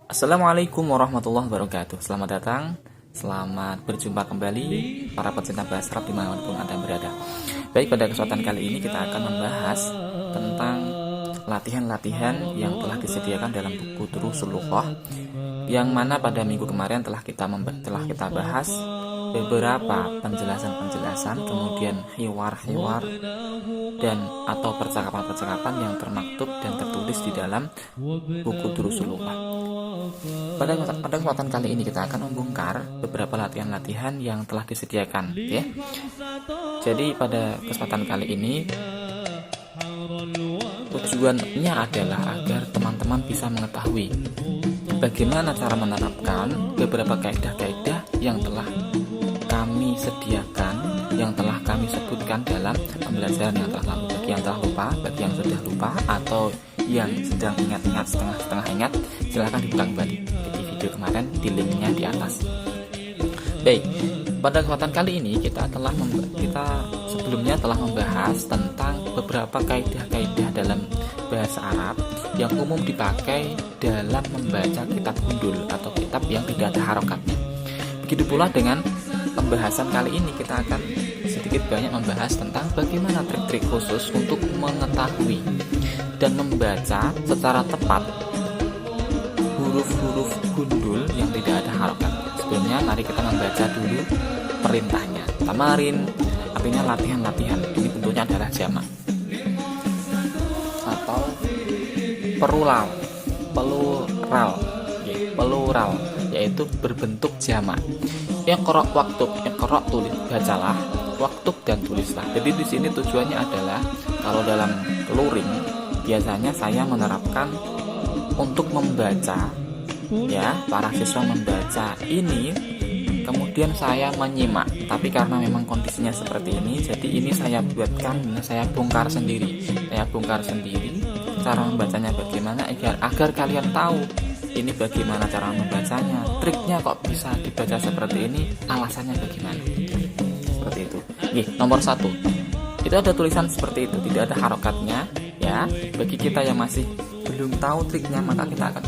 Assalamualaikum warahmatullahi wabarakatuh. Selamat datang, selamat berjumpa kembali para pecinta bahasa Arab dimanapun Anda berada. Baik, pada kesempatan kali ini kita akan membahas tentang latihan-latihan yang telah disediakan dalam buku Durusul Lughah, yang mana pada minggu kemarin telah kita bahas beberapa penjelasan-penjelasan, kemudian hiwar-hiwar dan atau percakapan-percakapan yang termaktub dan tertulis di dalam buku Durusul Lughah. Pada kesempatan kali ini kita akan membongkar beberapa latihan-latihan yang telah disediakan, ya. Jadi pada kesempatan kali ini tujuannya adalah agar teman-teman bisa mengetahui bagaimana cara menerapkan beberapa kaidah-kaidah yang telah kami sediakan, yang telah kami sebutkan dalam pembelajaran yang telah lalu. Bagi yang telah lupa, bagi yang sudah lupa, atau yang sedang ingat-ingat, setengah-setengah ingat, silahkan dibuka kembali di video kemarin, di linknya di atas. Baik, pada kesempatan kali ini kita sebelumnya telah membahas tentang beberapa kaidah-kaidah dalam bahasa Arab yang umum dipakai dalam membaca kitab gundul atau kitab yang tidak ada harokatnya. Begitu pula dengan pembahasan kali ini, kita akan sedikit banyak membahas tentang bagaimana trik-trik khusus untuk mengetahui dan membaca secara tepat huruf-huruf gundul yang tidak ada harokat. Sebelumnya mari kita membaca dulu perintahnya. Tamarin artinya latihan-latihan. Ini bentuknya adalah jamak atau plural, yaitu berbentuk jamak. Iqra waktub, iqra tulis, bacalah, waktub dan tulislah. Jadi di sini tujuannya adalah kalau dalam luring biasanya saya menerapkan untuk membaca, ya, para siswa membaca ini, kemudian saya menyimak. Tapi karena memang kondisinya seperti ini, jadi ini saya bongkar sendiri cara membacanya bagaimana, agar kalian tahu ini bagaimana cara membacanya, triknya kok bisa dibaca seperti ini, alasannya bagaimana. Seperti itu. Nomor 1, itu ada tulisan seperti itu, tidak ada harokatnya, ya. Bagi kita yang masih belum tahu triknya, maka kita akan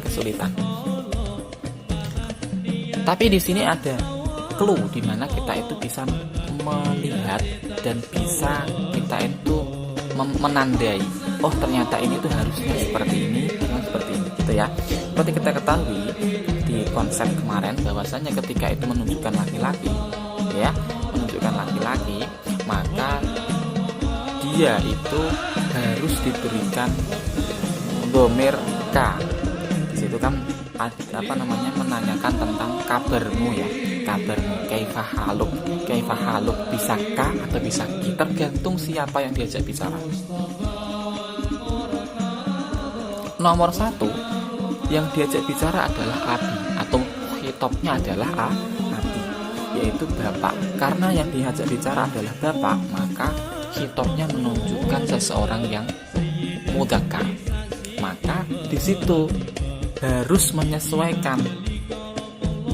kesulitan. Tapi di sini ada clue di mana kita itu bisa melihat dan bisa kita itu menandai, oh ternyata ini tuh harusnya seperti ini, gitu ya. Seperti kita ketahui di konsep kemarin bahwasanya ketika itu menunjukkan laki-laki, maka dia itu harus diberikan dhamir K. Di situ kan menanyakan tentang kabarmu, ya. Kabarmu, kaifa haluk, bisa K atau bisa Ki, tergantung siapa yang diajak bicara. Nomor 1 yang diajak bicara adalah abi, atau khitobnya adalah abi, yaitu bapak. Karena yang diajak bicara adalah bapak, maka khitobnya menunjukkan seseorang yang mudzakkar. Maka di situ harus menyesuaikan,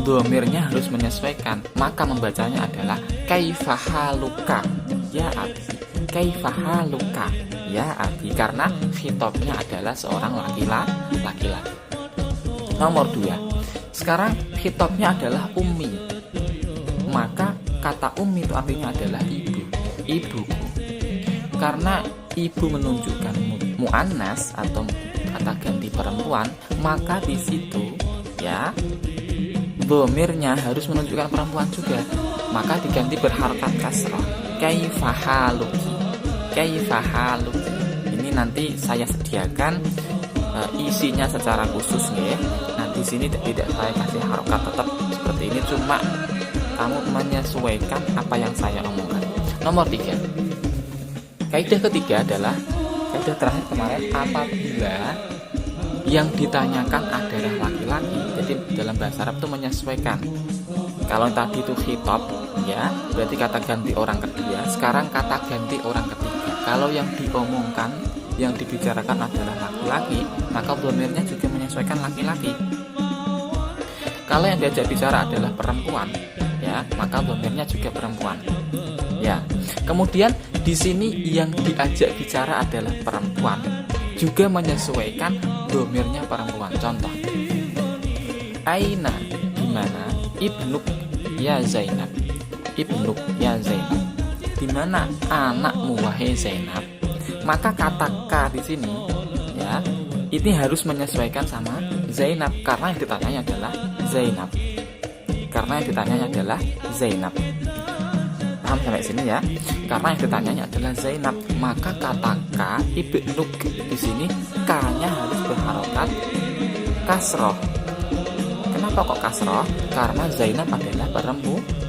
dhamirnya harus menyesuaikan. Maka membacanya adalah kaifa haluka ya abi, kaifa haluka ya abi, karena khitabnya adalah seorang laki-laki. Nomor 2, sekarang khitabnya adalah ummi, maka kata ummi itu artinya adalah ibuku. Karena ibu menunjukkan muannas atau kata ganti perempuan, maka di situ, ya, dhamirnya harus menunjukkan perempuan juga, maka diganti berharokat kasrah, kaifa haluki. Ini nanti saya sediakan isinya secara khusus, ya. Nanti sini tidak saya kasih harokat, tetap seperti ini, cuma kamu menyesuaikan apa yang saya omongkan. Nomor 3, kaidah ketiga adalah kaidah terakhir kemarin, apabila yang ditanyakan adalah laki-laki, jadi dalam bahasa Arab itu menyesuaikan. Kalau tadi itu khitab, ya, berarti kata ganti orang kedua, sekarang kata ganti orang ketiga. Kalau yang diomongkan, yang dibicarakan adalah laki-laki, maka dhamirnya juga menyesuaikan laki-laki. Kalau yang diajak bicara adalah perempuan, ya, maka dhamirnya juga perempuan. Ya. Kemudian di sini yang diajak bicara adalah perempuan, juga menyesuaikan domirnya perempuan. Contoh, aina, di mana? Ibnuk ya Zainab. Ibnuk ya Zainab. Di mana anakmu wahai Zainab? Maka kata ka di sini ya, ini harus menyesuaikan sama Zainab karena yang ditanyanya adalah Zainab. Karena yang ditanyanya adalah Zainab. Paham sampai sini ya? Karena yang ditanyanya adalah Zainab, maka kata ka ibnuk di sini ka-nya harus berharokat kasroh. Kenapa kok kasroh? Karena Zainab adalah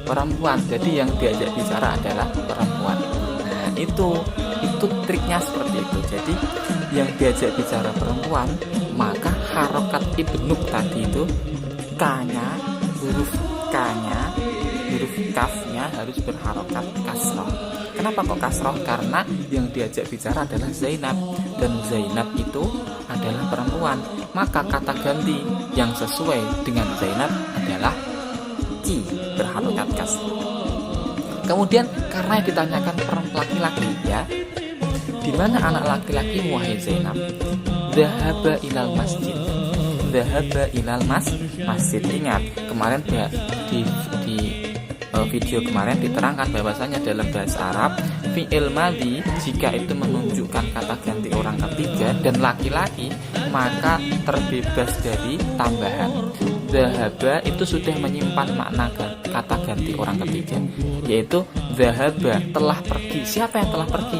perempuan. Jadi yang diajak bicara adalah perempuan. Nah, itu triknya seperti itu. Jadi yang diajak bicara perempuan, maka harokat ibnuk tadi itu ka-nya, huruf ka-nya, huruf kaf-nya harus berharokat kasroh. Kenapa kok kasroh? Karena yang diajak bicara adalah Zainab, dan Zainab itu adalah perempuan. Maka kata ganti yang sesuai dengan Zainab adalah ki, berharokat kasroh. Kemudian karena yang ditanyakan laki-laki ya, di mana anak laki-laki wahai Zainab? Dhahaba ilal masjid. Dhahaba ilal masjid. Ingat kemarin di video kemarin diterangkan bahwasanya dalam bahasa Arab fi'il madhi jika itu menunjukkan kata ganti orang ketiga dan laki-laki maka terbebas dari tambahan. Dhahaba itu sudah menyimpan makna kata ganti orang ketiga, yaitu dhahaba, telah pergi. Siapa yang telah pergi?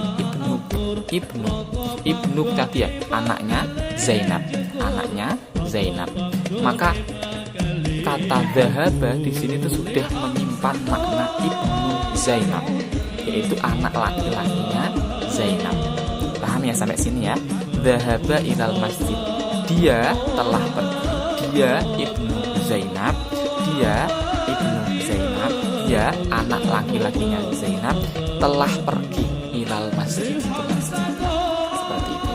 Ibnu tadi ya, anaknya Zainab. Maka kata dhahaba di sini itu sudah menyimpan makna ibnu Zainab, yaitu anak laki-lakinya Zainab. Paham ya sampai sini ya? Dhahaba ilal masjid, dia telah pergi. Dia ibnu Zainab, dia anak laki-lakinya Zainab telah pergi ilal masjid, ke masjid. Seperti itu.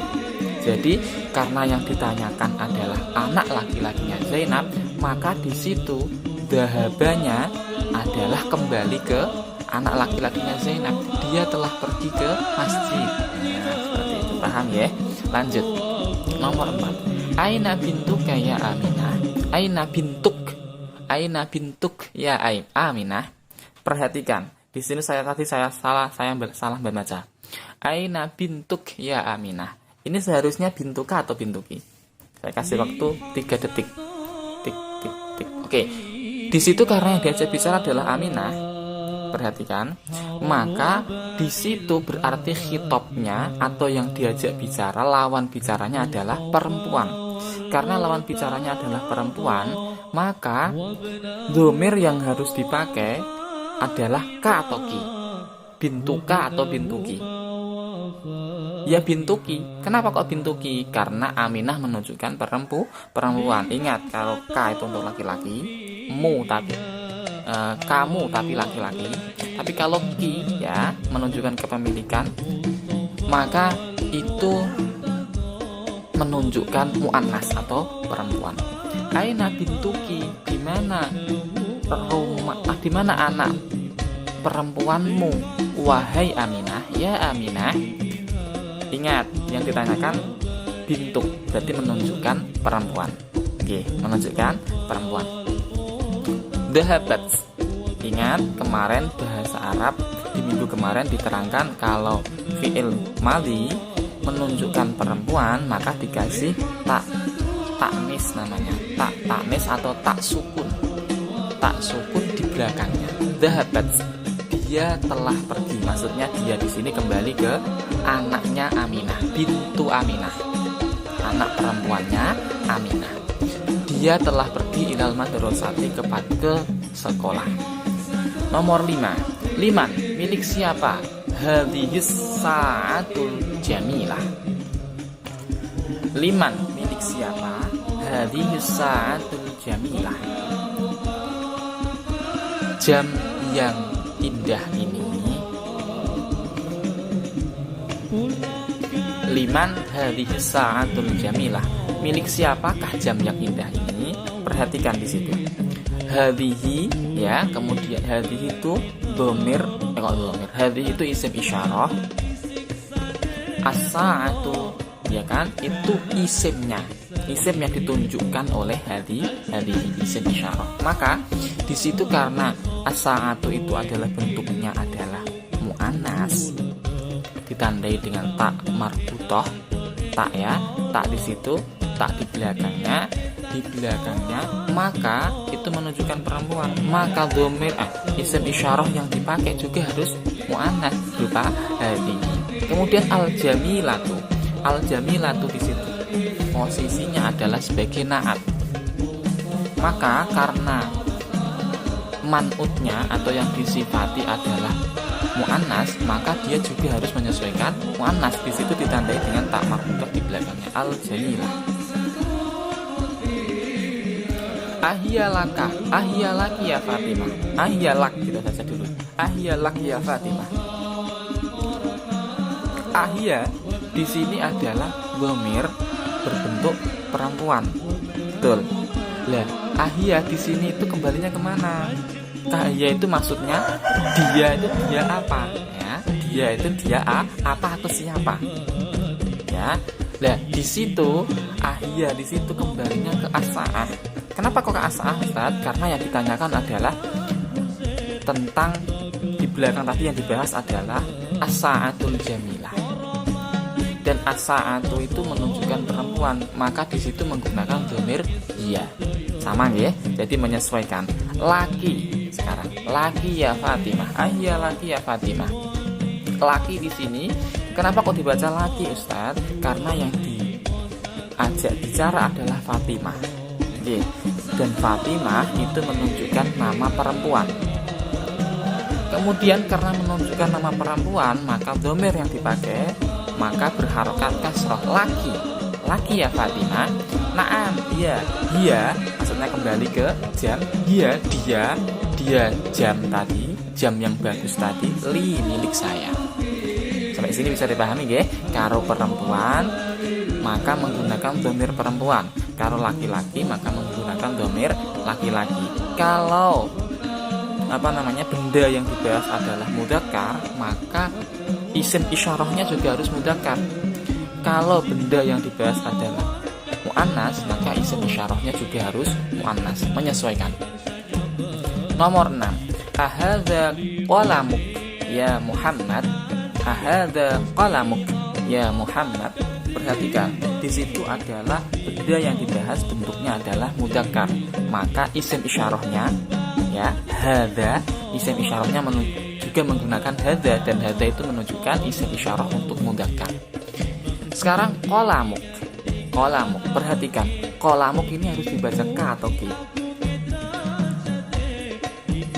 Jadi karena yang ditanyakan adalah anak laki-lakinya Zainab, maka di situ dhahabanya adalah kembali ke anak laki-lakinya Zainab. Dia telah pergi ke masjid. Nah, seperti itu. Paham ya? Lanjut. Nomor 4. Aina bintuka ya Aminah. Aina bintuk ya Aminah. Perhatikan. Di sini saya salah membaca. Aina bintuk ya Aminah. Ini seharusnya bintuka atau bintuki. Saya kasih waktu 3 detik. Tik. Oke. Di situ karena yang diajak bicara adalah Aminah. Perhatikan. Maka di situ berarti khitobnya atau yang diajak bicara, lawan bicaranya adalah perempuan. Karena lawan bicaranya adalah perempuan, maka dhamir yang harus dipakai adalah ka atau ki. Bintuka atau bintuki. Ya bintuki. Kenapa kok bintuki? Karena Aminah menunjukkan perempuan. Ingat kalau ka itu untuk laki-laki, mu tapi kamu tapi laki-laki. Tapi kalau ki ya menunjukkan kepemilikan, maka itu menunjukkan muannas atau perempuan. Aina bintuki, di mana anak perempuanmu wahai Aminah, ya Aminah. Ingat yang ditanyakan bintuk, berarti menunjukkan perempuan. Oke, menunjukkan perempuan. Dhahabat. Ingat kemarin bahasa Arab di minggu kemarin diterangkan kalau fi'il madhi menunjukkan perempuan maka dikasih taknis namanya. Taknis atau tak sukun di belakangnya. Dhahabat, dia telah pergi. Maksudnya dia di sini kembali ke anaknya Aminah, bintu Aminah, anak perempuannya Aminah. Dia telah pergi ilal madrasati ke sekolah. Nomor 5. Liman, milik siapa? Hadhis sa'atul jamilah. Liman, milik siapa? Hadhis sa'atul jamilah. Jam yang indah ini. Liman hadhis sa'atul jamilah. Milik siapakah jam yang indah ini? Perhatikan di situ. Hadhihi ya, kemudian hadhihi itu dhamir, hadhihi itu isim isyarah. As-sa'atu ya kan? Itu isimnya ditunjukkan oleh hadi isim isyarah. Maka di situ karena as-sa'atu itu adalah bentuknya adalah muannas, ditandai dengan tak marbutoh, tak ya, tak di situ, tak di belakangnya, maka itu menunjukkan perempuan. Maka dhamir isim isyarah yang dipakai juga harus muannas berupa hadi. Kemudian al-jamilatu di situ posisinya adalah sebagai naat. Maka karena man'utnya atau yang disifati adalah muannas, maka dia juga harus menyesuaikan muannas. Di situ ditandai dengan tak marbutoh di belakangnya, al-jamilah. Ahyalaki ya Fatimah. Ahyalak kita baca dulu. Ahyalak ya Fatimah. Ahya di sini adalah dhamir berbentuk perempuan. Betul. Lah, ahya di sini itu kembalinya kemana? Ahya itu maksudnya dia itu dia apa? Ya, dia itu dia apa atau siapa? Ya. Lah, di situ ahya di situ kembalinya ke as-sa'ah. Kenapa kok ke as-sa'ah, Ustaz? Karena yang ditanyakan adalah tentang di belakang tadi yang dibahas adalah as-sa'atul jamilah. Dan as-sa'atu itu menunjukkan perempuan, maka di situ menggunakan dhamir dia. Sama ya? Jadi menyesuaikan. Laki sekarang. Laki ya Fatimah. Ahya laki ya Fatimah. Laki di sini kenapa kok dibaca laki, Ustaz? Karena yang diajak bicara adalah Fatimah. Oke. Dan Fatimah itu menunjukkan nama perempuan. Kemudian karena menunjukkan nama perempuan, maka dhamir yang dipakai maka berharokat kasroh. Laki ya Fatimah. Naam, dia maksudnya kembali ke jam. Dia jam tadi, jam yang bagus tadi, milik saya. Sampai sini bisa dipahami ya? Karo perempuan maka menggunakan dhamir perempuan. Karo laki-laki maka menggunakan dhamir laki-laki. Kalau benda yang dibahas adalah mudzakkar, maka isim isyarahnya juga harus mudzakkar. Kalau benda yang dibahas adalah muannas, maka isim isyarahnya juga harus muannas, menyesuaikan. Nomor 6. Ahadza qalamuk ya Muhammad. Ahadza qalamuk ya Muhammad. Perhatikan, di situ adalah benda yang dibahas bentuknya adalah mudzakkar, maka isim isyarahnya ya hadza, isim isyarahnya juga menggunakan hadza, dan hadza itu menunjukkan isim isyarah untuk mudzakkar. Sekarang qalamuk. Perhatikan, qalamuk ini harus dibaca ka atau ki.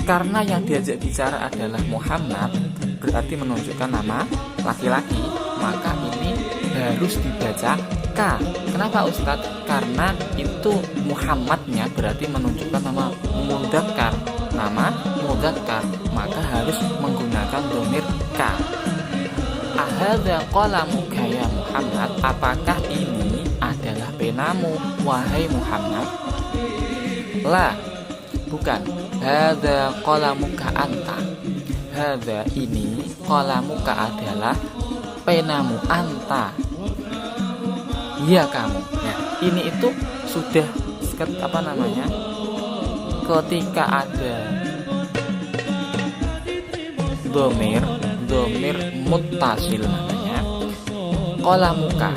Karena yang diajak bicara adalah Muhammad, berarti menunjukkan nama laki-laki, maka ini harus dibaca ka. Kenapa Ustadz? Karena itu Muhammadnya berarti menunjukkan nama mudzakkar. Nama mudzakkar, maka harus menggunakan dhamir ka. Ahadza qalamuka ya Muhammad. Apakah ini adalah penamu wahai Muhammad? La, bukan. Hadza qalamuka anta. Hadza ini qalamuka adalah penamu anta. Ya kamu. Ya, ini itu sudah ketika ada dhamir muttasil namanya qalamuka,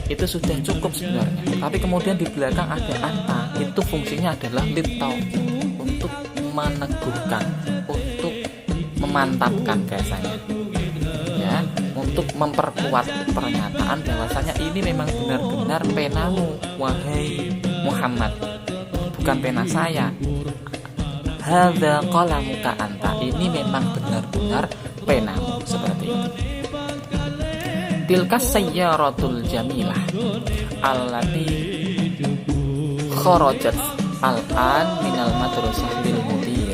itu sudah cukup sebenarnya. Tapi kemudian di belakang ada anta, itu fungsinya adalah litauqid, untuk meneguhkan, untuk memantapkan bahasanya. Ya, untuk memperkuat pernyataan bahwasanya ini memang benar-benar penamu wahai Muhammad, bukan pena saya. Hadza qalamuka anta, ini memang benar-benar penamu, seperti itu. Tilkas sayyaratul jamilah allati kharajat al-an minal madrasah bil mudir.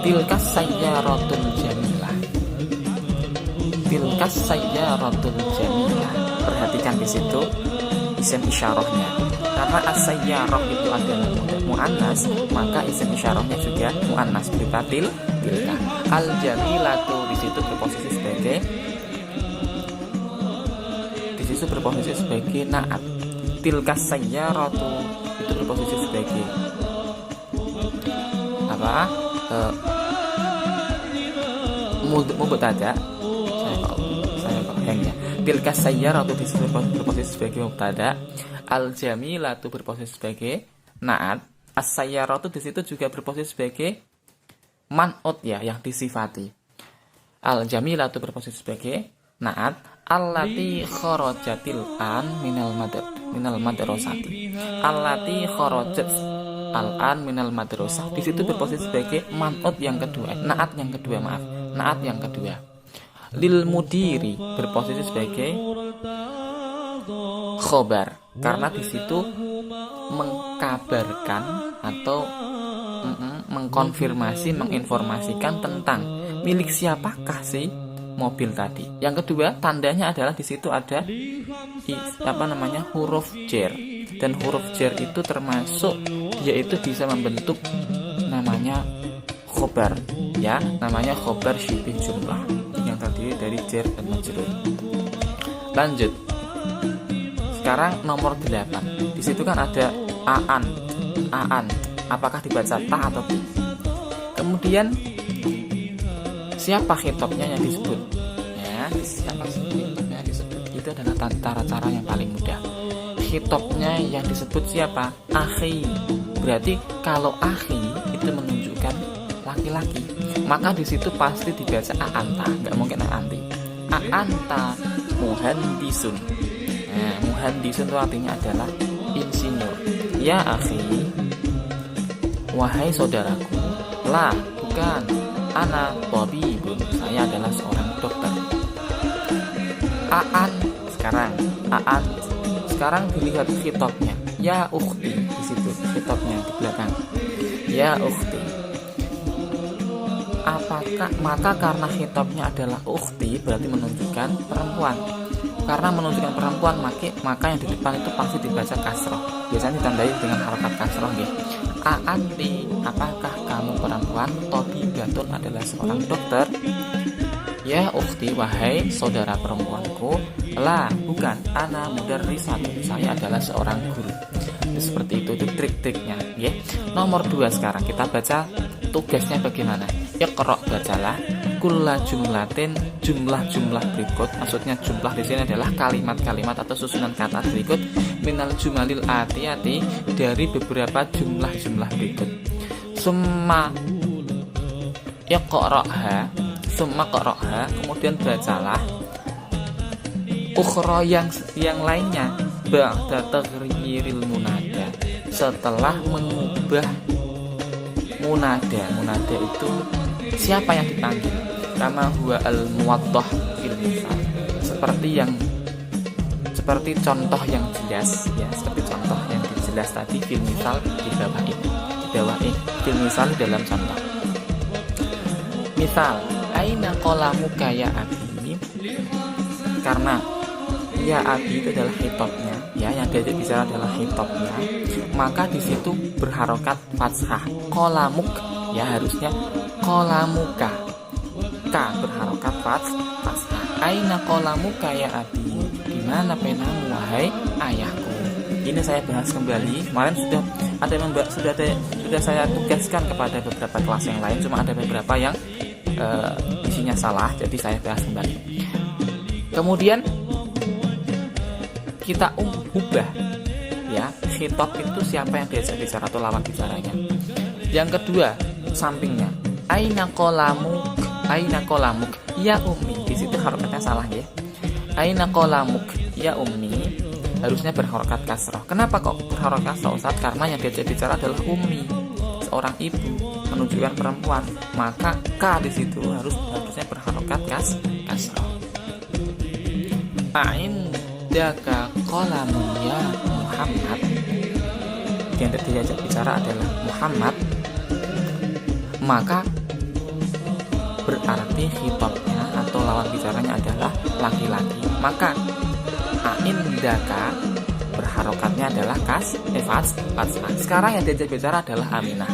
Tilkas sayyaratul jamilah. Tilkas sayyaratul jamilah. Perhatikan di situ isim isyarahnya. Karena as-sayyarah itu adalah muannas, maka isim isyarahnya juga muannas berupa tilka. Al-jamilatu di situ berposisi sebagai situ berposisi sebagai naat. Tilkas sayyaratu itu berposisi sebagai apa? Mubtada. Saya kok hang ya. Tilkas sayyaratu di situ berposisi sebagai mubtada. Al jamilatu berposisi sebagai naat. As-sayyaratu di situ juga berposisi sebagai man'ut ya, yang disifati. Al jamilatu berposisi sebagai naat. Allati kharajatil an minal madrasati. Allati kharajat al-an minal madrasah. Di situ berposisi sebagai man'ut yang kedua, naat yang kedua, naat yang kedua. Lil mudiri berposisi sebagai khobar, karena di situ mengkabarkan atau mengkonfirmasi, menginformasikan tentang milik siapakah sih mobil tadi. Yang kedua, tandanya adalah di situ ada huruf jar, dan huruf jar itu termasuk yaitu bisa membentuk namanya khobar ya, namanya khobar syibih jumlah yang terdiri dari jar dan majrur. Lanjut. Sekarang nomor 8. Di situ kan ada aan. Apakah dibaca ta atau ti? Kemudian siapa khitabnya yang disebut? Ya, siapa khitabnya yang disebut? Itu adalah cara-cara yang paling mudah. Khitabnya yang disebut siapa? Akhi. Berarti kalau akhi itu menunjukkan laki-laki, maka di situ pasti dibaca aanta, nggak mungkin aanti. Aanta muhandisun. Nah, muhandisun itu artinya adalah insinyur. Ya akhi, wahai saudaraku, la bukan, ana tabibun, saya adalah seorang dokter. Sekarang dilihat khitabnya. Ya ukhti, di situ khitabnya di belakang. Ya ukhti. Maka karena khitabnya adalah ukhti berarti menunjukkan perempuan. Karena menunjukkan perempuan, maka yang di depan itu pasti dibaca kasroh. Biasanya ditandai dengan harokat kasroh nggih. Aanti, apakah kamu perempuan? Tabibatun adalah seorang dokter. Ya ukhti, wahai saudara perempuanku. La, bukan, ana mudarrisatun, saya adalah seorang guru. Seperti itu trik-triknya ya. Nomor 2 sekarang kita baca tugasnya bagaimana. Iqra, bacalah kulla jumlatin, jumlah-jumlah berikut. Maksudnya jumlah di sini adalah kalimat-kalimat atau susunan kata berikut minal jumalil atiyati, dari beberapa jumlah-jumlah berikut. Summa iqra'ha, kemudian bacalah ukhra yang lainnya ba'da taghyiril munada, setelah mengubah munada. Munada itu siapa yang dipanggil? Kama huwa al-muwaddah fil misal, seperti contoh yang jelas ya, seperti contoh yang jelas tadi fil misal di bawah ini, fil misal dalam contoh. Misal, aina qalamuka ya abi, karena ya abi itu adalah khitabnya ya, yang diajak bicara adalah khitabnya, maka di situ berharokat fathah. Qalamuk ya, harusnya qalamuka, ka berharokat fathah. Aina qalamuka ya abi, di mana penamu wahai ayahku. Ini saya bahas kembali. Kemarin sudah saya tugaskan kepada beberapa kelas yang lain, cuma ada beberapa yang isinya salah, jadi saya bahas kembali. Kemudian kita ubah ya, khitab itu siapa yang diajak bicara atau lawan bicaranya. Yang kedua, sampingnya aina qalamuk ya ummi, di situ harokatnya salah ya. Aina qalamuk ya ummi harusnya berharokat kasroh. Kenapa kok berharokat kasroh Ustaz? Karena yang diajak bicara adalah ummi, seorang ibu, menunjukkan perempuan, maka ka di situ harusnya berharokat kasroh. Daka qalamun ya Muhammad, yang diajak bicara adalah Muhammad, maka berarti khitabnya atau lawan bicaranya adalah laki-laki. Maka aindaka berharokatnya adalah fathah. Sekarang yang diajak bicara adalah Aminah,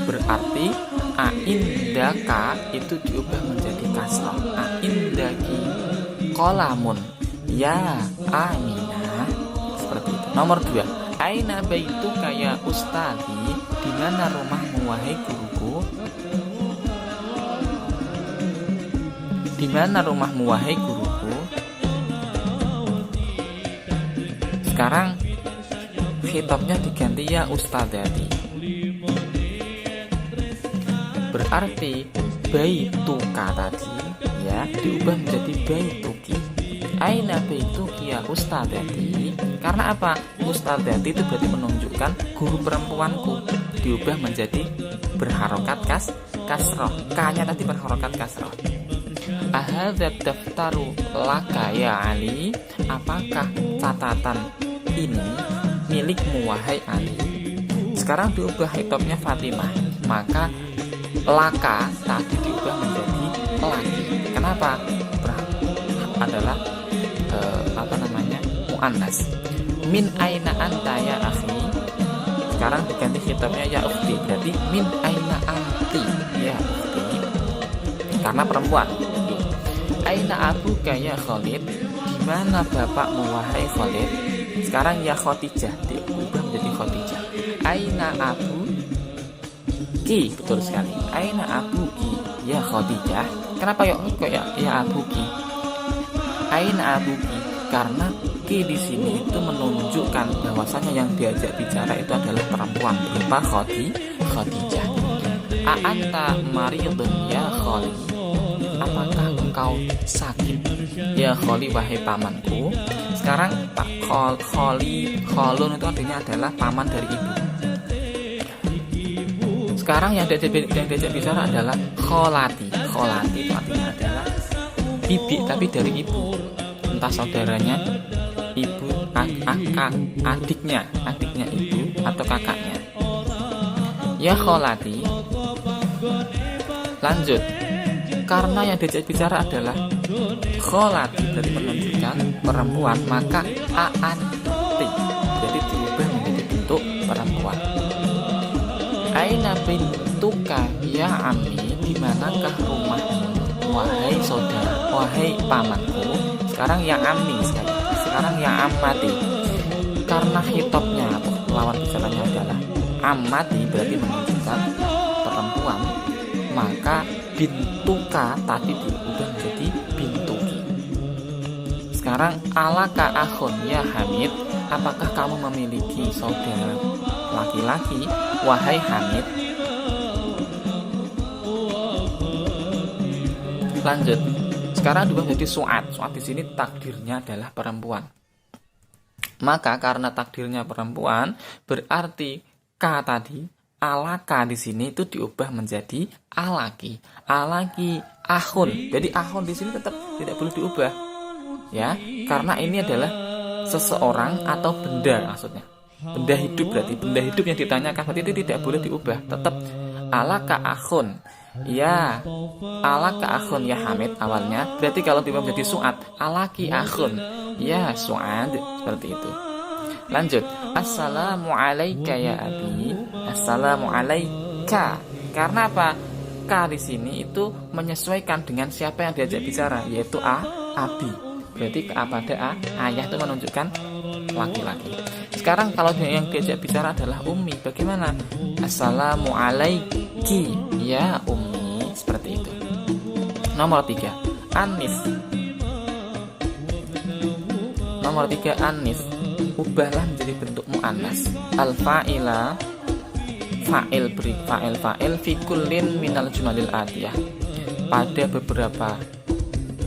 berarti aindaka itu diubah menjadi kasrah. Aindaki qalamun ya Aminah, seperti itu. Nomor 2, aina baituka ya ustadi, di mana rumahmu wahai guruku? Di mana rumahmu wahai guruku? Sekarang khitabnya diganti ya ustadzati. Berarti baituka tadi ya diubah menjadi baituki. Aina baituki ya ustadzati. Karena apa? Ustadzati itu berarti menunjukkan guru perempuanku. Diubah menjadi berharokat kasroh. K-nya tadi berharokat kasroh. Ahadzat daftaru laka ya Ali. Apakah catatan ini milikmu wahai Ali? Sekarang diubah hitopnya Fatimah. Maka laka tadi diubah menjadi laki. Kenapa? Adalah muannas. Min aina anta ya akhi. Sekarang diganti hitopnya ya ukhti. Berarti min aina anti ya ukhti. Karena perempuan. Aina abuka ya Khalid. Di mana bapakmu wahai Khalid? Sekarang ya Khadijah diubah menjadi Khadijah. Aina abu ki, betul sekali. Aina abuki ya Khadijah. Kenapa kok ya abuki? Aina abuki karena ki di sini itu menunjukkan bahwasanya yang diajak bicara itu adalah perempuan berupa Khadijah. A'anta maridun ya Khali. Apakah engkau sakit ya Khali wahai pamanku? Sekarang Pak Khalun itu artinya adalah paman dari ibu. Sekarang yang diajak bicara adalah kholati. Kholati itu artinya adalah bibi tapi dari ibu. Entah saudaranya, ibu, adiknya ibu atau kakaknya. Ya kholati. Lanjut. Karena yang diajak bicara adalah kholati dari menunjukkan perempuan, maka aanti jadi diubah menjadi bentuk perempuan. Aina bintuka ya ammi, di manakah rumahmu wahai saudara, wahai pamanku? Sekarang ya ammi, sekarang ya ammati. Karena hitopnya atau lawan bicaranya adalah ammati berarti menunjukkan perempuan, maka bintuka tadi diubah menjadi bintuki. Sekarang alaka akhun ya Hamid, apakah kamu memiliki saudara laki-laki wahai Hamid? Lanjut. Sekarang diubah menjadi Su'ad. Su'ad di sini takdirnya adalah perempuan. Maka karena takdirnya perempuan, berarti K tadi alaka di sini itu diubah menjadi alaki. Alaki ahun. Jadi ahun di sini tetap tidak boleh diubah. Ya, karena ini adalah seseorang atau benda maksudnya. Benda hidup berarti benda hidup yang ditanyakan berarti itu tidak boleh diubah. Tetap alaka ahun. Ya, alaka akhun ya Hamid awalnya. Berarti kalau diubah menjadi Su'ad, alaki akhun ya Su'ad, seperti itu. Lanjut. Assalamu alayka ya abi. Assalamu alayka. Karena apa? K di sini itu menyesuaikan dengan siapa yang diajak bicara, yaitu abi. Berarti pada ayah itu menunjukkan laki-laki. Sekarang kalau yang diajak bicara adalah ummi, bagaimana? Assalamu alayki ya ummi, seperti itu. Nomor 3, Anif. Nomor 3, Anif. Ubahlah menjadi bentuk mu'annas. Al-fa'ila, fa'il fi kullin minal jumalil atiyah. Pada beberapa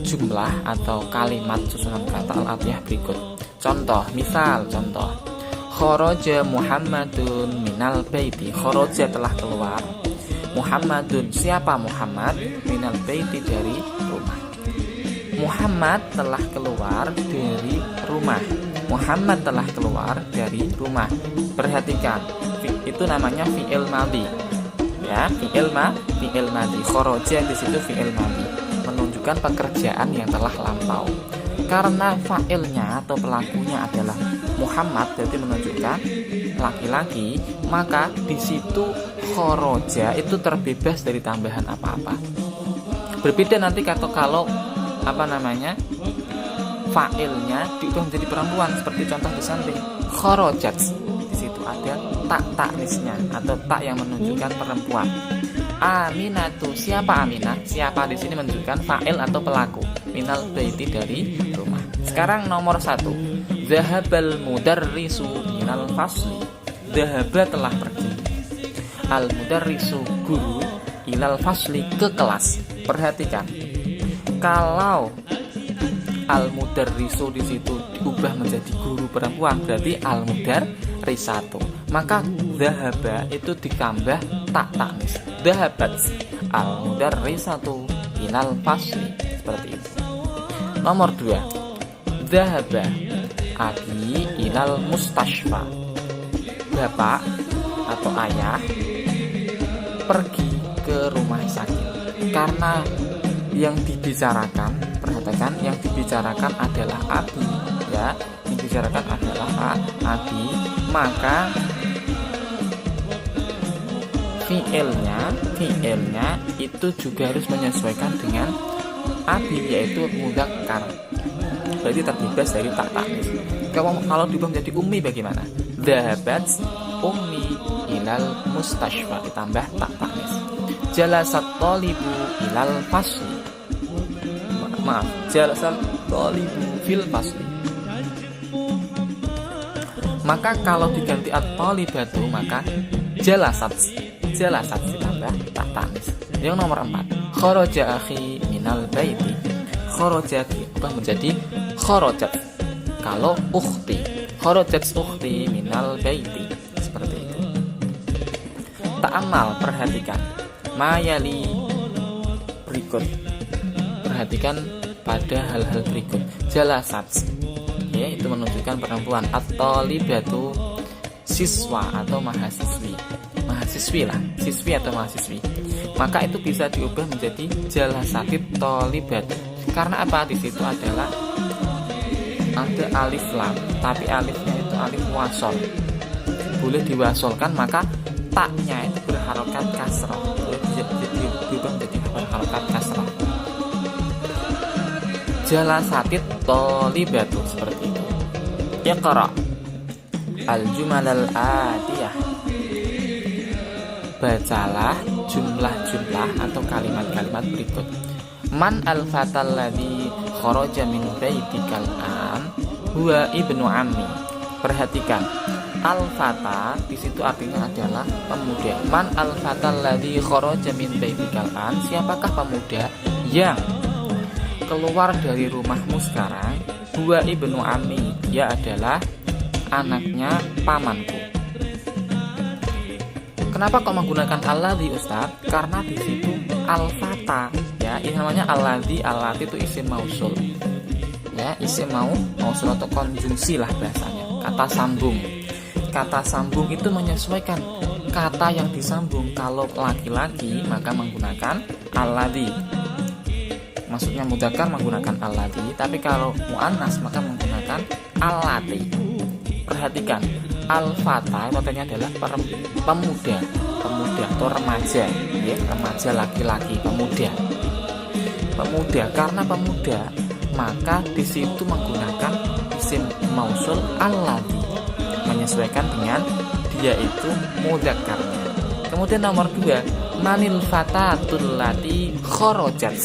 jumlah atau kalimat susunan kata al-atiyah berikut. Contoh, misal contoh. Kharaja Muhammadun minal baiti. Kharaja telah keluar. Muhammadun, siapa Muhammad? Minal baiti, dari rumah. Muhammad telah keluar dari rumah. Muhammad telah keluar dari rumah. Perhatikan, itu namanya fi'il madhi. Ya, fi'il madhi. Kharaja di situ fi'il madhi, menunjukkan pekerjaan yang telah lampau. Karena fa'ilnya atau pelakunya adalah Muhammad, berarti menunjukkan laki-laki, maka di situ kharaja itu terbebas dari tambahan apa-apa. Berbeda nanti kalau fa'ilnya diubah menjadi perempuan seperti contoh di samping. Kharajat, di situ ada tak taknisnya atau tak yang menunjukkan perempuan. Aminatu, siapa Aminah? Siapa di sini menunjukkan fa'il atau pelaku. Minal baiti, dari rumah. Sekarang nomor 1. Zahabal mudarrisu minal fasli. Zahaba, telah pergi. Al mudarrisu, guru, ilal fasli, ke kelas. Perhatikan. Kalau al mudarrisu di situ diubah menjadi guru perempuan, berarti al mudarrisatu. Maka zahaba itu ditambah tak taknis. Zahabat al mudarrisatu ilal fasli, seperti itu. Nomor 2. Zahaba abi ilal mustashfa. Bapak atau ayah pergi ke rumah sakit. Karena yang dibicarakan, perhatikan, yang dibicarakan adalah abi, ya, yang dibicarakan adalah abi, maka fiilnya itu juga harus menyesuaikan dengan abi, yaitu mudzakkar. Berarti terbebas dari tak taknis. Kalau diubah menjadi ummi bagaimana? Dhahabat ummi ilal mustashfa, ditambah tak taknis. Jalasat thalibu ilal fasli. Maaf, jalasat thalibu fil fasli. Maka kalau diganti at-thalibatu, maka jalasat ditambah tak taknis. Yang nomor 4. Kharaja akhi minal baiti. Kharaja diubah menjadi kharajat. Kalau ukhti, kharajat ukhti minal baiti, seperti itu. Ta'amal, perhatikan. Mayali, berikut. Perhatikan pada hal-hal berikut. Jalasat, ya, itu menunjukkan perempuan. At-thalibatu, siswa atau mahasiswi. Mahasiswi lah, siswi atau mahasiswi. Maka itu bisa diubah menjadi jalasatit thalibatu. Karena apa? Di situ adalah ada alif lam, tapi alifnya itu alif wasol. Boleh diwasolkan, maka taknya itu berharokat kasrah. Boleh diubah menjadi berharokat kasrah. Jalasatit thalibatu, seperti itu. Iqra al-jumal al-atiyah. Bacalah jumlah-jumlah atau kalimat-kalimat berikut. Man al-fatal ladzi kharaja min baitikal an huwa ibnu ammi. Perhatikan, al-fata di situ artinya adalah pemuda. Man al-fatal ladzi kharaja min baitikal an, siapakah pemuda yang keluar dari rumahmu sekarang? Huwa ibnu ammi, dia adalah anaknya pamanku. Kenapa kok menggunakan alladzi, Ustaz? Karena di situ al-fata, ya, ini namanya alladzi. Alladzi itu isim mausul, ya, isim mausul atau konjungsi lah bahasanya, kata sambung. Kata sambung itu menyesuaikan kata yang disambung. Kalau laki-laki maka menggunakan alladzi, maksudnya mudzakkar menggunakan alladzi, tapi kalau muannas maka menggunakan allati. Perhatikan, al-fata artinya adalah pemuda atau remaja, ya, remaja laki-laki, pemuda. Karena pemuda, maka di situ menggunakan isim mausul alladzi, menyesuaikan dengan dia itu mudzakkarnya. Kemudian nomor 2, manil fatatul lati kharajat.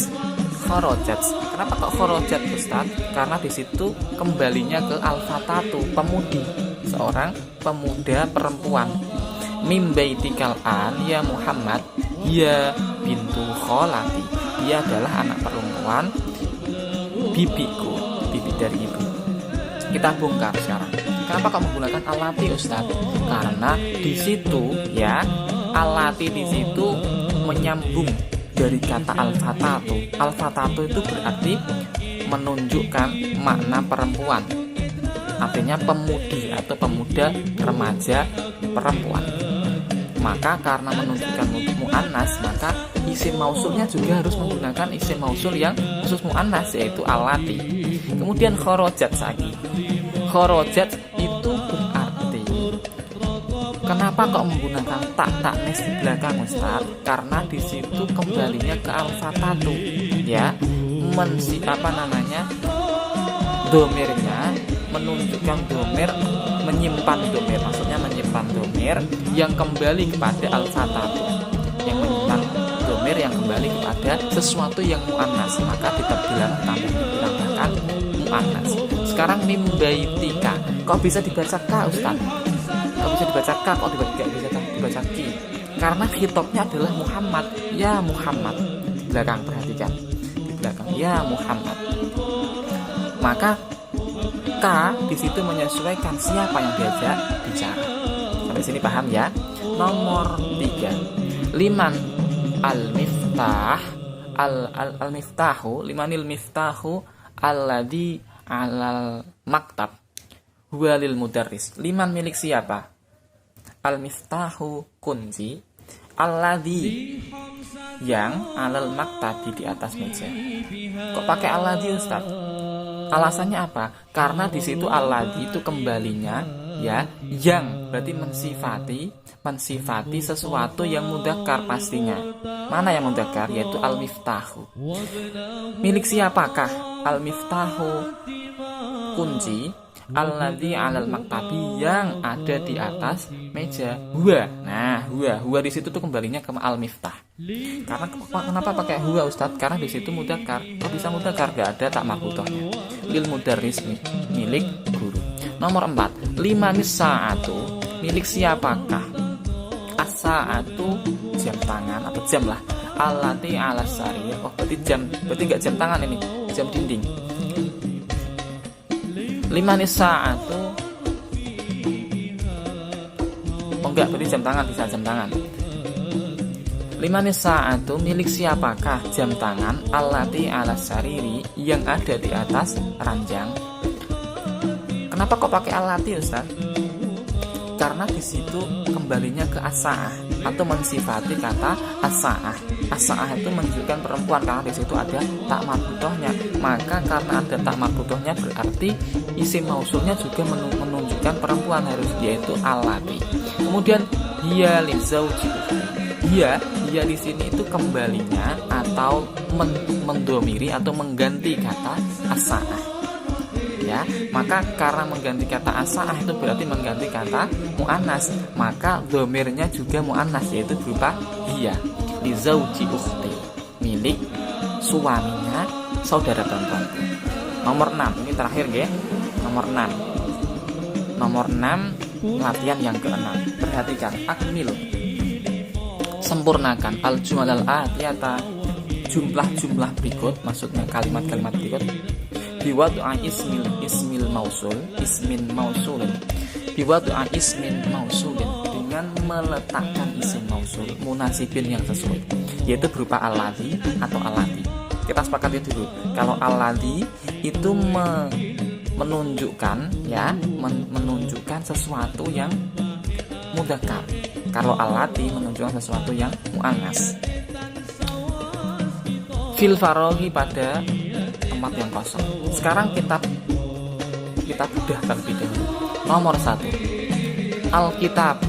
Kenapa kok kharajat, Ustaz? Karena di situ kembalinya ke al-fatatu, pemudi, seorang pemuda perempuan. Mim baitikal an ya Muhammad, ya bintu kholati, dia adalah anak perempuan bibiku, bibi dari ibu. Kita bongkar sekarang. Kenapa kok menggunakan alati, Ustaz? Karena di situ, ya, alati di situ menyambung dari kata al-fatatu. Al-fatatu itu berarti menunjukkan makna perempuan, artinya pemudi atau pemuda, remaja, perempuan. Maka karena menunjukkan mu'annas, maka isim mausulnya juga harus menggunakan isim mausul yang khusus mu'annas, yaitu alati. Kemudian kharajat lagi. Kharajat itu berarti, kenapa kok menggunakan tak taknis di belakang, Ustaz? Karena di situ kembalinya ke al-fatatu, ya, Domirnya menunjukkan domir, menyimpan domir, maksudnya menyimpan domir yang kembali kepada al-fatatu, yang menyimpan domir yang kembali kepada sesuatu yang muannas, maka tetap ditambahkan muannas. Sekarang mimbaitika, kok bisa dibaca ka Ustaz? Kok bisa dibaca ka, kok bisa dibaca ki? Karena khitabnya adalah Muhammad, ya Muhammad. Di belakang, perhatikan di belakang, ya Muhammad. Maka ka di situ menyesuaikan siapa yang diajak bicara. Sampai sini paham ya? Nomor 3, liman al-miftah al-miftahu, limanil miftahu alladhi alal maktab huwalil mudarris. Liman milik siapa? Al-miftahu kunci, alladhi yang alal maktab di atas meja. Kok pakai alladhi Ustaz? Alasannya apa? Karena di situ alladhi itu kembalinya ya yang, berarti mensifati sesuatu yang mudzakkar pastinya. Mana yang mudzakkar? Yaitu al-miftahu. Milik siapakah al-miftahu kunci alladzi 'alal maktabi yang ada di atas meja? Huwa. Nah, huwa di situ tuh kembalinya ke al-miftah. Karena kenapa pakai huwa Ustaz? Karena di situ mudzakkar. Kok bisa mudzakkar? Gak ada tak marbutohnya. Lil mudarris, milik guru. Nomor 4, limanis sa'atu, milik siapakah? As-sa'atu jam tangan atau jam lah. Allati 'alas sarir. Oh, berarti enggak jam tangan ini, jam dinding. Limanis sa'atu, oh enggak, berarti jam tangan, bisa jam tangan. Limanis sa'atu, milik siapakah jam tangan? Allati 'alas sariri, yang ada di atas ranjang. Kenapa kok pakai allati Ustaz? Karena di situ kembalinya ke as-sa'ah atau mensifati kata as-sa'ah. As-sa'ah itu menunjukkan perempuan karena di situ ada tak marbutohnya. Maka karena ada tak marbutohnya berarti isim mausulnya juga menunjukkan perempuan, harus yaitu allati. Kemudian dia li zauji. Dia di sini itu kembalinya atau mendomiri atau mengganti kata as-sa'ah. Ya, maka karena mengganti kata as-sa'ah itu berarti mengganti kata mu'annas, maka domirnya juga mu'annas, yaitu berupa dia li zauji ukhti, milik suaminya saudara perempuanku. Nomor 6, ini terakhir ya. Nomor 6 latihan yang ke-6. Perhatikan, akmil, sempurnakan al-jumal al-atiyata, jumlah-jumlah berikut, maksudnya kalimat-kalimat berikut. Biwad'a ismin mausulin biwad'a ismin mausulin, dengan meletakkan isim mausul munasibin yang sesuai, yaitu berupa alladzi atau allati. Kita sepakati dulu, kalau alladzi itu menunjukkan ya, menunjukkan sesuatu yang mudzakkar. Kalau allati menunjukkan sesuatu yang muannas. Fil faraghi, pada tempat yang kosong. Sekarang kita bedah terlebih dahulu. Nomor 1, Alkitab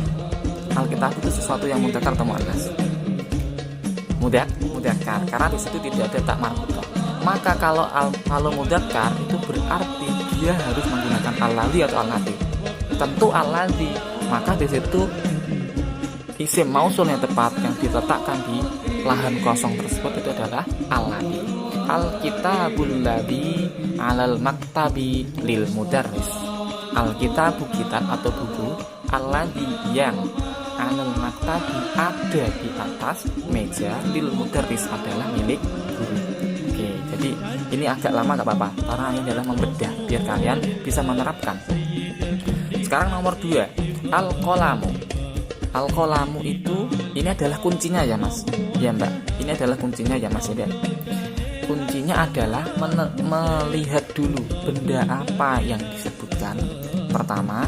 itu sesuatu yang mudzakkar atau muannas? Mudzakkar, karena di situ tidak ada tak marbutoh. Maka kalau mudzakkar itu berarti dia harus menggunakan alladzi atau allati. Tentu alladzi, maka di situ isim mausul yang tepat yang diletakkan di lahan kosong tersebut itu adalah alladzi. Al-kitabul ladzi 'alal maktabi lil mudarris. Al-kitabu, kitab atau buku, alladzi yang 'alal maktabi ada di atas meja, lil mudarris adalah milik guru. Oke, jadi ini agak lama gak apa-apa, karena ini adalah membedah biar kalian bisa menerapkan. Sekarang nomor 2, al-qalamu. Al-qalamu itu ini adalah kuncinya ya Mas. Ya Mbak, ini adalah kuncinya ya Mas ya. Kuncinya adalah melihat dulu benda apa yang disebutkan pertama.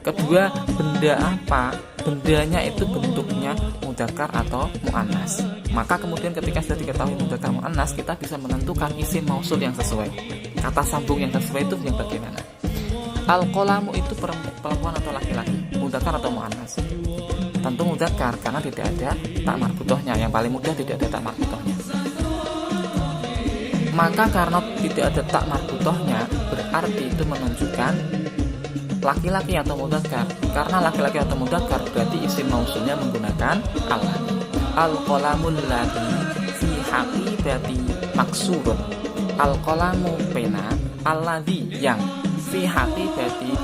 Kedua, benda apa, bendanya itu bentuknya mudzakkar atau muannas. Maka kemudian ketika sudah diketahui mudzakkar muannas, kita bisa menentukan isim mausul yang sesuai. Kata sambung yang sesuai itu yang bagaimana? Al-qalamu itu perempuan atau laki-laki, mudzakkar atau muannas? Tentu mudzakkar karena tidak ada tak marbutohnya. Yang paling mudah tidak ada tak marbutohnya. Maka karena tidak ada tak marbutohnya, berarti itu menunjukkan laki-laki atau mudzakkar. Karena laki-laki atau mudzakkar berarti isim mausulnya menggunakan alladzi. Al-qalamul ladzi fi haqibati maksurun. Al-qalamu pena, alladzi yang fi haqibati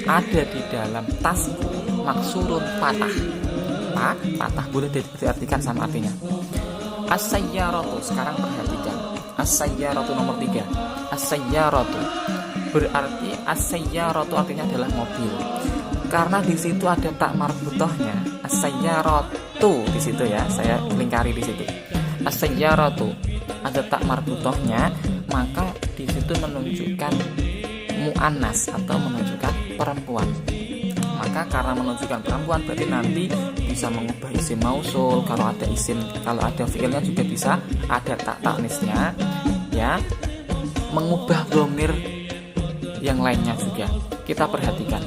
ada di dalam tas maksurun patah. Patah boleh diartikan sama artinya. As-sayyaratu, sekarang perhatikan. As-sayyaratu nomor 3. As-sayyaratu berarti as-sayyaratu artinya adalah mobil. Karena di situ ada tak marbutohnya. As-sayyaratu di situ ya, saya lingkari di situ. As-sayyaratu ada tak marbutohnya, maka di situ menunjukkan muannas atau menunjukkan perempuan. Maka karena menunjukkan perempuan berarti nanti bisa mengubah isim mausul. Kalau ada fiilnya juga bisa ada tak taknisnya ya, mengubah dhamir yang lainnya juga. Kita perhatikan.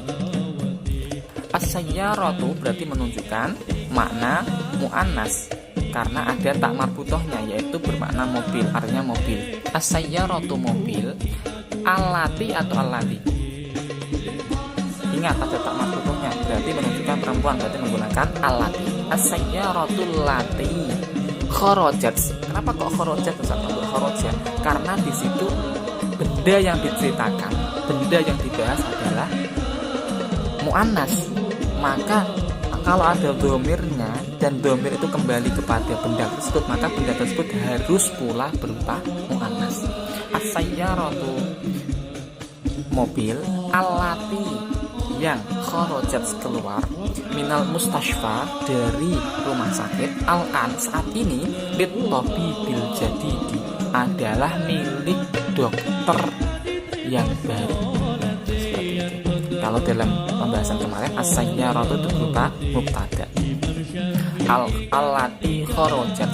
As-sayyaratu berarti menunjukkan makna muannas karena ada tak marbutohnya, yaitu bermakna mobil, artinya mobil. As-sayyaratu mobil, allati atau alladzi. Ingat ada tak marbutohnya berarti menunjukkan perempuan, berarti menggunakan allati. As-sayyaratul lati kharajat. Kenapa kok kharajat Ustaz? Kharajat karena di situ benda yang diceritakan, benda yang dibahas adalah muannas. Maka kalau ada dhamirnya dan dhamir itu kembali kepada benda tersebut, maka benda tersebut harus pula berupa muannas. As-sayyaratu mobil, allati yang kharajat keluar, minal mustashfa dari rumah sakit, al-an saat ini, lit tabibil jadidi adalah milik dokter yang baru. Seperti itu. Kalau dalam pembahasan kemarin as-sayyaratu itu berupa mubtada. Allati kharajat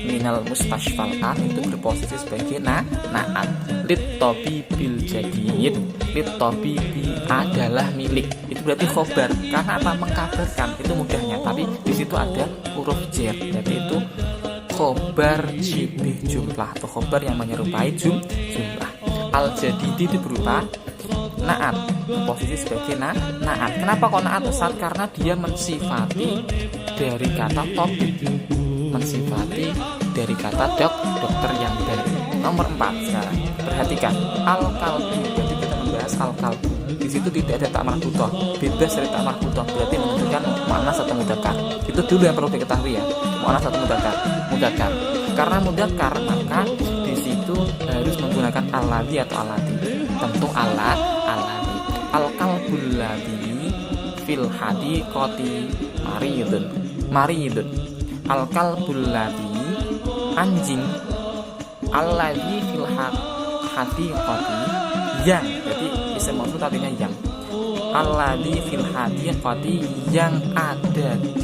minal mustashfal an itu berposisi sebagai na'at. Lit tabibil jadid, lit tabibi adalah milik. Itu berarti khobar. Karena apa? Mengkabarkan. Itu mudahnya. Tapi di situ ada huruf jar. Jadi itu khobar syibih jumlah atau khobar yang menyerupai jumlah. Al-jadidi itu berupa na'at, posisi sebagai na'at. Kenapa kok na'at Ustaz? Karena dia mensifati dari kata tabib, mensifati dari kata dokter yang baru. Nomor 4 sekarang. Perhatikan al-kalbu. Jadi kita membahas al-kalbu. Di situ tidak ada tak marbutoh, bebas dari tak marbutoh, berarti menunjukkan muannas atau mudzakkar. Itu dulu yang perlu diketahui ya, muannas atau mudzakkar. Karena mudzakkar maka di situ harus menggunakan alladzi atau allati. Tentu alladzi. Al-kalbul ladzi fil hadiqati maridun. Al-kalbul ladzi anjing, alladzi fil hadiqati yang, jadi isim mausul artinya yang. Alladzi fil hadiqati yang ada di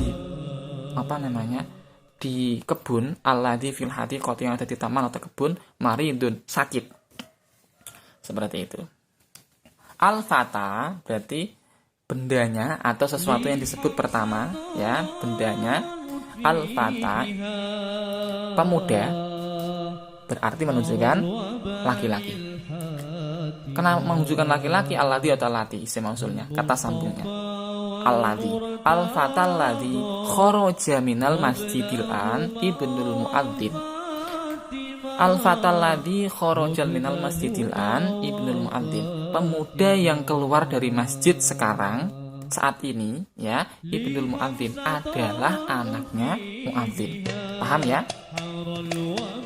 di kebun. Alladzi fil hadiqati yang ada di taman atau kebun, maridun sakit. Seperti itu. Al-fata berarti bendanya atau sesuatu yang disebut pertama ya, bendanya. Al-fata pemuda berarti menunjukkan laki-laki. Kenapa menunjukkan laki-laki? Alladzi atau allati isim mausulnya, kata sambungnya. Alladzi. Al-fata alladzi kharaja minal masjidil an ibnul muadzin. Al-fata alladzi kharaja minal masjidil an ibnul muadzin. Pemuda yang keluar dari masjid sekarang saat ini ya, ibnul muadzin adalah anaknya muadzin. Paham ya?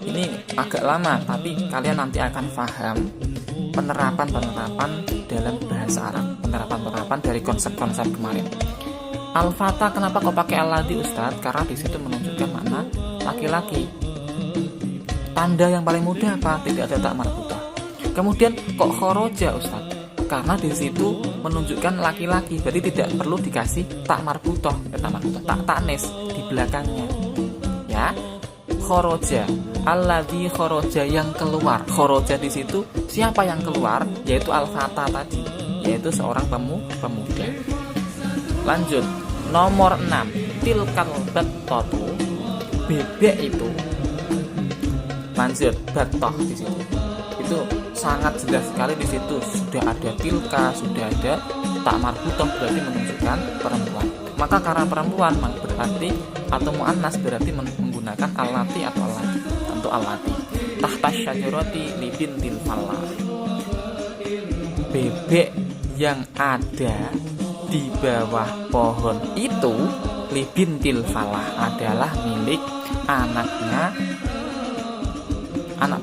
Ini agak lama tapi kalian nanti akan paham penerapan dalam bahasa Arab, penerapan dari konsep-konsep kemarin. Al-fata kenapa kok pakai alladzi Ustaz? Karena di situ menunjukkan makna laki-laki. Tanda yang paling mudah apa? Tidak ada tak marbutoh. Kemudian kok kharaja Ustaz? Karena di situ menunjukkan laki-laki, berarti tidak perlu dikasih tak marbutoh, tak tanis di belakangnya. Ya. Kharaja, alladzi kharaja yang keluar. Kharaja di situ siapa yang keluar? Yaitu al-fata tadi, yaitu seorang pemuda. Lanjut, nomor 6. Tilkal battatu, bebek itu. manzur batoh di situ. Itu sangat jelas sekali di situ sudah ada tilka, sudah ada tak marbutoh, berarti menunjukkan perempuan. Maka karena perempuan berarti atau muannas berarti menggunakan alati atau alati untuk alati. Tahta syajarati libintil falah. Bebek yang ada di bawah pohon itu libintil falah adalah milik anak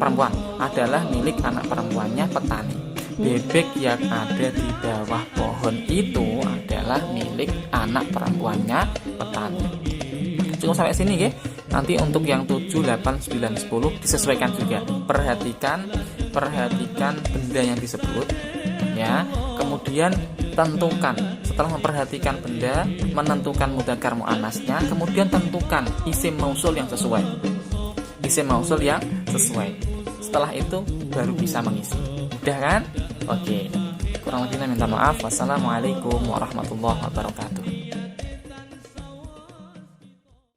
perempuan, adalah milik anak perempuannya petani. Bebek yang ada di bawah pohon itu adalah milik anak perempuannya petani. Cukup sampai sini ya. Nanti untuk yang 7, 8, 9, 10 disesuaikan juga. Perhatikan benda yang disebut ya. Kemudian tentukan, setelah memperhatikan benda, menentukan mudzakkar muannasnya, kemudian tentukan isim mausul yang sesuai. Setelah itu baru bisa mengisi. Mudah kan? Oke. Kurang lebihnya minta maaf. Wassalamualaikum warahmatullahi wabarakatuh.